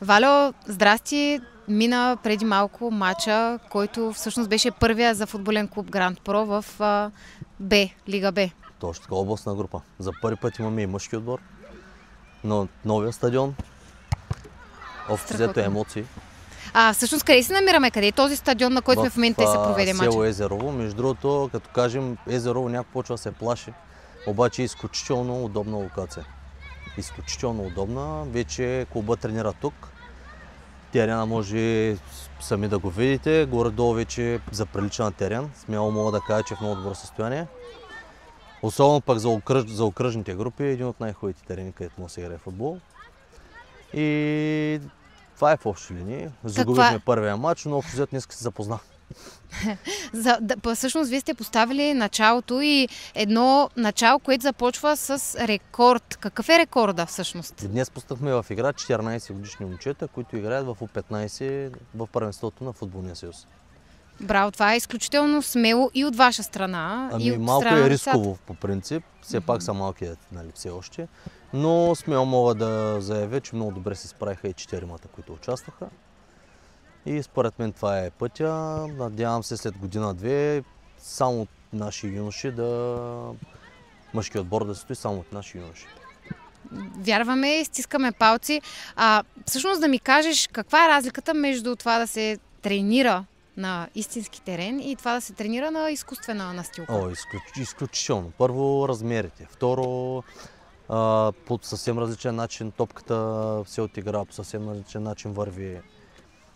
Валю, здрасти! Мина преди малко матча, който всъщност беше първия за футболен клуб Гранд Про в Б, Лига Б. Точно така, областна група. За първи път имаме и мъжки отбор на новия стадион. Общо взето емоции. Всъщност къде се намираме? Къде е този стадион, на който в момента се проведе матча? Село Езерово. Между другото, като кажем Езерово, някой почва да се плаши. Обаче е изключително удобна локация. Изключително удобна. Вече клуба тренира тук. Терена може сами да го видите. Горе-долу вече заприлича на терен. Смело мога да кажа, че е в много добро състояние. Особено пък за окръжните групи е един от най-хубавите терени, където може да се играе футбол. И това е в общи линии. Загубихме първия матч, но общо взето днес се запознах. Всъщност вие сте поставили началото и едно начало, което започва с рекорд. Какъв е рекорда всъщност? Днес пуснахме в игра 14 годишни момчета, които играят в U15 в първенството на Футболния съюз. Браво, това е изключително смело и от ваша страна. И от малко страна е рисково по принцип, все пак са малки, нали, все още, но смело мога да заявя, че много добре се справиха и 4-мата, които участваха. И според мен това е пътя. Надявам се след година-две само наши юноши мъжки отбор да стои само от наши юноши. Вярваме и стискаме палци. Всъщност да ми кажеш каква е разликата между това да се тренира на истински терен и това да се тренира на изкуствена настилка? Изключително. Първо размерите. Второ, по съвсем различен начин топката се отигра, по съвсем различен начин върви.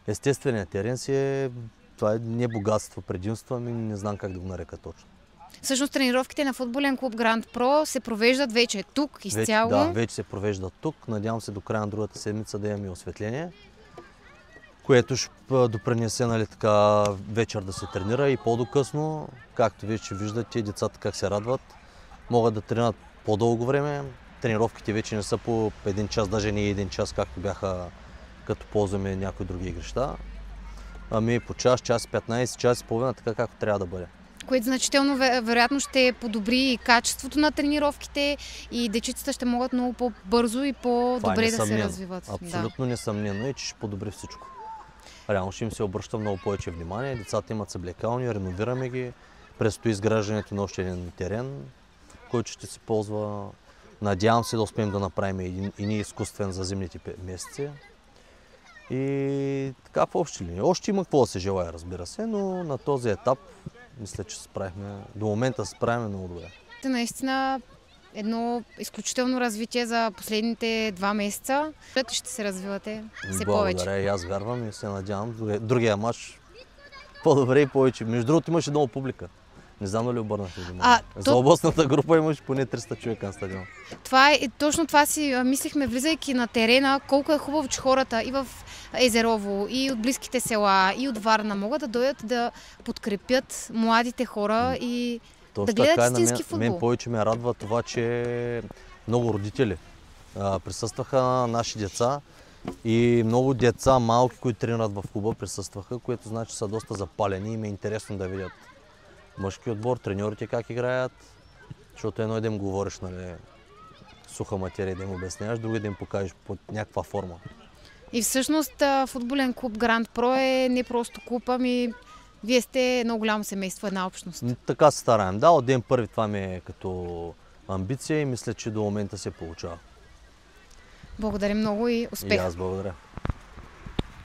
Естественият терен това е не богатство, предимство, ами не знам как да го нарека точно. Всъщност тренировките на футболен клуб Гранд Про се провеждат вече тук, изцяло? Вече се провеждат тук. Надявам се до края на другата седмица да имаме осветление, което ще допринесе, нали, така, вечер да се тренира и по-докъсно. Както вече виждате, децата как се радват. Могат да тренират по-дълго време. Тренировките вече не са по един час, даже не един час, както бяха като ползваме някои други игрища. Ами по час, час 15, час и половина, така както трябва да бъде. Което значително вероятно ще подобри и качеството на тренировките и дечицата ще могат много по-бързо и по-добре да се развиват. Абсолютно несъмнено е, че ще подобри всичко. Реално ще им се обръща много повече внимание. Децата имат съблекални, реновираме ги. Предстои изграждането на още един терен, който ще се ползва. Надявам се да успеем да направим и ние изкуствен за зимните месеци. И така в общи линии. Още има какво да се желая, разбира се, но на този етап мисля, че до момента се справяме много добре. Наистина едно изключително развитие за последните 2 месеца. Ще се развивате все повече. Благодаря, и аз вярвам и се надявам. Другия матч по-добре и повече. Между другото имаше много публика. Не знам дали обърнахте внимание. За областната група имаше поне 300 човека на стадион. Точно това си мислихме, влизайки на терена, колко е хубаво, че хората и в Езерово, и от близките села, и от Варна могат да дойдат да подкрепят младите хора и да гледат истински футбол. Мен повече ме радва това, че много родители присъстваха, наши деца и много деца малки, които тренират в клуба, присъстваха, което значи са доста запалени и ме е интересно да видят мъжки отбор, треньорите как играят, защото едно е да им говориш, нали, суха материя, да им обясняваш, друго да им покажеш под някаква форма. И всъщност футболен клуб Гранд Про е не просто клуб, ами вие сте едно голямо семейство, една общност. Така се стараем. Да, от ден първи това ми е като амбиция и мисля, че до момента се получава. Благодаря много и успех! И аз благодаря.